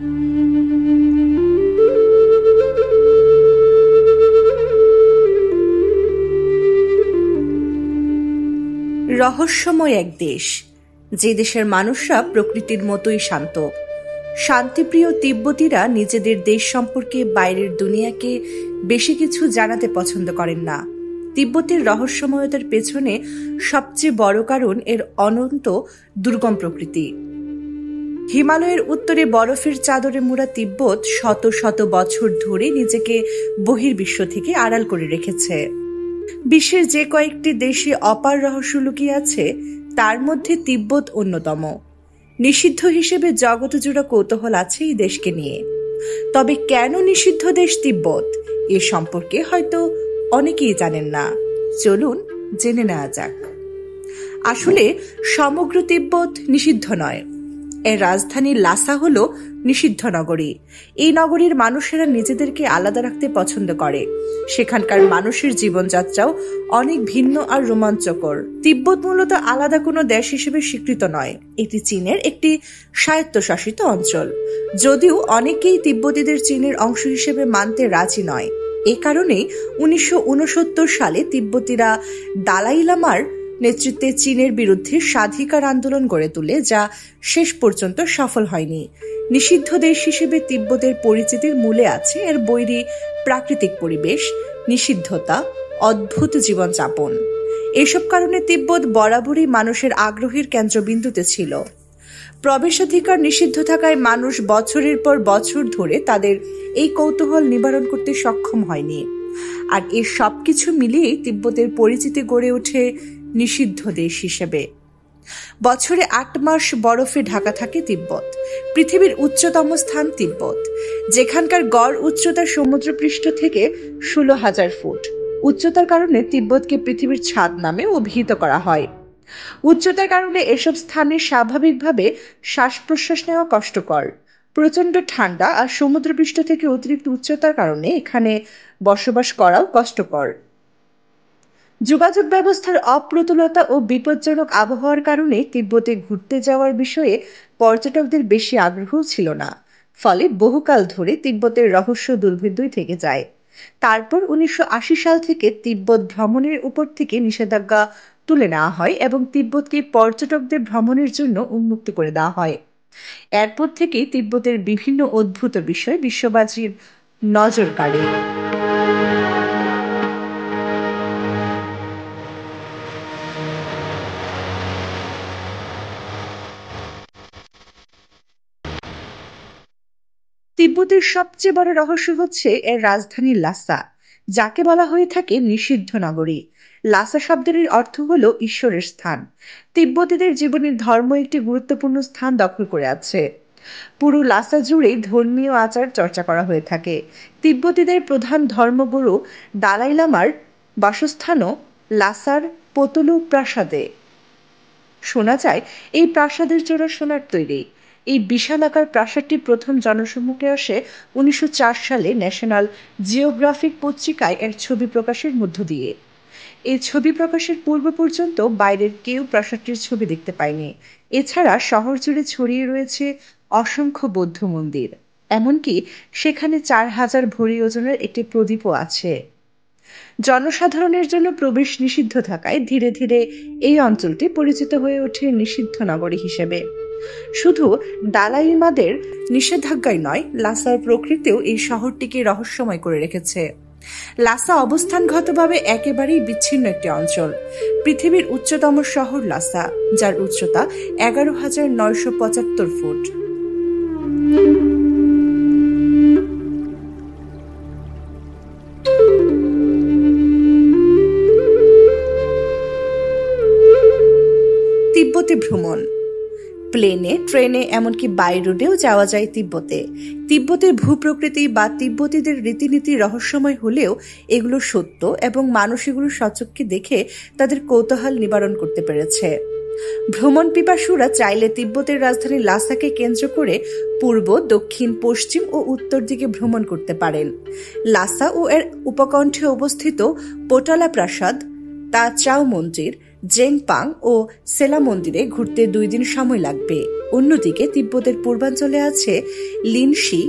রহস্যময় এক দেশ, যে দেশের মানুষরা প্রকৃতির মতোই শান্ত। শান্তিপ্রিয় তিব্বতীরা নিজেদের দেশ সম্পর্কে বাইরের দুনিয়াকে বেশি কিছু জানাতে পছন্দ করেন না। তিব্বতের রহস্যময়তার পেছনে সবচেয়ে বড় কারণ এর অনন্ত দুর্গম প্রকৃতি। হিমালয়ের উত্তরে বরফের চাদরে মোড়া তিব্বত শত শত বছর ধরে নিজেকে বহির্বিশ্ব থেকে আড়াল করে রেখেছে। বিশ্বের যে কয়েকটি দেশে অপার রহস্য লুকিয়ে আছে, তার মধ্যে তিব্বত অন্যতম। নিষিদ্ধ হিসেবে জগৎজোড়া কৌতূহল আছে এই দেশকে নিয়ে। তবে কেন নিষিদ্ধ দেশ তিব্বত, এ সম্পর্কে হয়তো অনেকেই জানেন না। চলুন জেনে নেওয়া যাক। আসলে সমগ্র তিব্বত নিষিদ্ধ নয়। এর রাজধানী লাসা হল নিষিদ্ধ নগরী। এই নগরীর মানুষেরা নিজেদেরকে আলাদা রাখতে পছন্দ করে। সেখানকার মানুষের জীবনযাত্রাও অনেক ভিন্ন আর রোমাঞ্চকর। তিব্বত মূলত আলাদা কোনো দেশ হিসেবে স্বীকৃত নয়। এটি চীনের একটি স্বায়ত্তশাসিত অঞ্চল, যদিও অনেকেই তিব্বতীদের চীনের অংশ হিসেবে মানতে রাজি নয়। এ কারণেই 1969 সালে তিব্বতীরা দালাই লামার নেতৃত্বে চীনের বিরুদ্ধে স্বাধিকার আন্দোলন গড়ে তোলে, যা শেষ পর্যন্ত সফল হয়নি। নিষিদ্ধ দেশ হিসেবে তিব্বতের পরিচিতির মূলে আছে এর বৈরী প্রাকৃতিক পরিবেশ, নিষিদ্ধতা, অদ্ভুত জীবনযাপন। এসব কারণে তিব্বত বরাবরই মানুষের আগ্রহের কেন্দ্রবিন্দুতে ছিল। প্রবেশাধিকার নিষিদ্ধ থাকায় মানুষ বছরের পর বছর ধরে তাদের এই কৌতূহল নিবারণ করতে সক্ষম হয়নি। আর এর সবকিছু মিলিয়েই তিব্বতের পরিচিতি গড়ে ওঠে নিষিদ্ধ দেশ হিসেবে। বছরে 8 মাস বরফে ঢাকা থাকে তিব্বত। পৃথিবীর উচ্চতম স্থান তিব্বত, যেখানকার গড় উচ্চতা সমুদ্রপৃষ্ঠ থেকে 16,000 ফুট। উচ্চতার কারণে তিব্বতকে পৃথিবীর ছাদ নামে অভিহিত করা হয়। উচ্চতার কারণে এসব স্থানে স্বাভাবিকভাবে শ্বাস প্রশ্বাস নেওয়া কষ্টকর। প্রচন্ড ঠান্ডা আর সমুদ্রপৃষ্ঠ থেকে অতিরিক্ত উচ্চতার কারণে এখানে বসবাস করাও কষ্টকর। যোগাযোগ ব্যবস্থার অপ্রতুলতা ও বিপজ্জনক আবহাওয়ার কারণে তিব্বতে ঘুরতে যাওয়ার বিষয়ে পর্যটকদের বেশি আগ্রহ ছিল না। ফলে বহুকাল ধরে তিব্বতের রহস্য দুর্ভেদ্যই থেকে যায়। তারপর 1980 সাল থেকে তিব্বত ভ্রমণের উপর থেকে নিষেধাজ্ঞা তুলে নেওয়া হয় এবং তিব্বতকে পর্যটকদের ভ্রমণের জন্য উন্মুক্ত করে দেওয়া হয়। এরপর থেকেই তিব্বতের বিভিন্ন অদ্ভুত বিষয় বিশ্ববাসীর নজর কাড়ে। তিব্বতের সবচেয়ে বড় রহস্য হচ্ছে এর রাজধানী লাসা, যাকে বলা হয়ে থাকে নিষিদ্ধ নগরী। লাসা শব্দের অর্থ হলো ঈশ্বরের স্থান। তিব্বতীদের জীবনের ধর্ম একটি গুরুত্বপূর্ণ স্থান দখল করে আছে। পুরো লাসা জুড়েই ধর্মীয় আচার চর্চা করা হয়ে থাকে। তিব্বতীদের প্রধান ধর্মগুরু দালাই লামার বাসস্থানও লাসার পোতলু প্রাসাদে। শোনা যায় এই প্রাসাদের চূড়া সোনার তৈরি। এই বিশালাকার প্রাসাদটি প্রথম জনসম্মুখে আসে 1904 সালে ন্যাশনাল জিওগ্রাফিক পত্রিকায় এর ছবি প্রকাশের মধ্য দিয়ে। এই ছবি প্রকাশের পূর্ব পর্যন্ত বাইরের কেউ প্রাসাদটির ছবি দেখতে পায়নি। এছাড়া শহর জুড়ে ছড়িয়ে রয়েছে অসংখ্য বৌদ্ধ মন্দির। এমনকি সেখানে 4000 ভরি ওজনের একটি প্রদীপও আছে। জনসাধারণের জন্য প্রবেশ নিষিদ্ধ থাকায় ধীরে ধীরে এই অঞ্চলটি পরিচিত হয়ে ওঠে নিষিদ্ধ নগরী হিসেবে। শুধু দালাই লামাদের নিষেধাজ্ঞাই নয়, লাসার প্রকৃতিও এই শহরটিকে রহস্যময় করে রেখেছে। লাসা অবস্থানগতভাবে একেবারেই বিচ্ছিন্ন একটি অঞ্চল। পৃথিবীর উচ্চতম শহর লাসা, যার উচ্চতা 11,975 ফুট। তিব্বতে ভ্রমণ। প্লেনে, ট্রেনে, এমনকি বাই রোডেও যাওয়া যায় তিব্বতে। তিব্বতের ভূপ্রকৃতি বা তিব্বতীদের রীতিনীতি রহস্যময় হলেও এগুলো সত্য এবং মানুষ এগুলো স্বচক্ষে দেখে তাদের কৌতূহল নিবারণ করতে পেরেছে। ভ্রমণ পিপাসুরা চাইলে তিব্বতের রাজধানী লাসাকে কেন্দ্র করে পূর্ব, দক্ষিণ, পশ্চিম ও উত্তর দিকে ভ্রমণ করতে পারেন। লাসা ও এর উপকণ্ঠে অবস্থিত পোটালা প্রাসাদ, তা চাও মন্দির, জেংপাং ও সেলা মন্দিরে ঘুরতে 2 দিন সময় লাগবে। অন্যদিকে তিব্বতের পূর্বাঞ্চলে আছে লিনশি,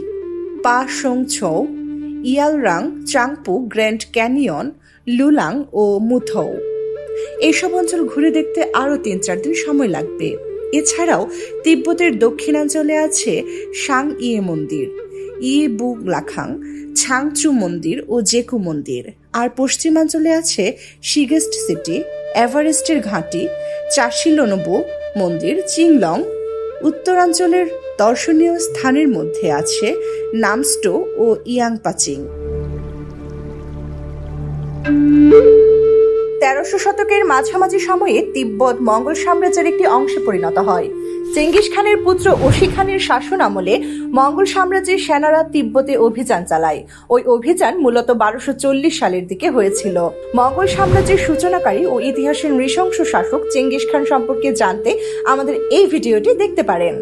পা song Chhau, ইয়ালরাং, Tsangpo, grand canyon, লুলাং ও মুথৌ। এইসব অঞ্চল ঘুরে দেখতে আরো 3-4 দিন সময় লাগবে। এছাড়াও তিব্বতের দক্ষিণাঞ্চলে আছে সাং ইয়ে মন্দির, ইয়ে বু লাখাং, ছাংচু মন্দির ও জেকু মন্দির। আর পশ্চিমাঞ্চলে আছে শিগেস্ট সিটি, এভারেস্টের ঘাঁটি, চাশিলোনবু মন্দির, চিংলং। উত্তরাঞ্চলের দর্শনীয় স্থানের মধ্যে আছে নামস্টো ও ইয়াংপাচিং। 1300 শতকের মাঝামাঝি সময়ে তিব্বত মঙ্গল সাম্রাজ্যের একটি অংশে পরিণত হয়। চেঙ্গিস খানের পুত্র ওশি খানের শাসন আমলে মঙ্গল সাম্রাজ্যের সেনারা তিব্বতে অভিযান চালায়। ওই অভিযান মূলত 1240 সালের দিকে হয়েছিল। মঙ্গল সাম্রাজ্যের সূচনাকারী ও ইতিহাসের নৃশংস শাসক চেঙ্গিস খান সম্পর্কে জানতে আমাদের এই ভিডিওটি দেখতে পারেন।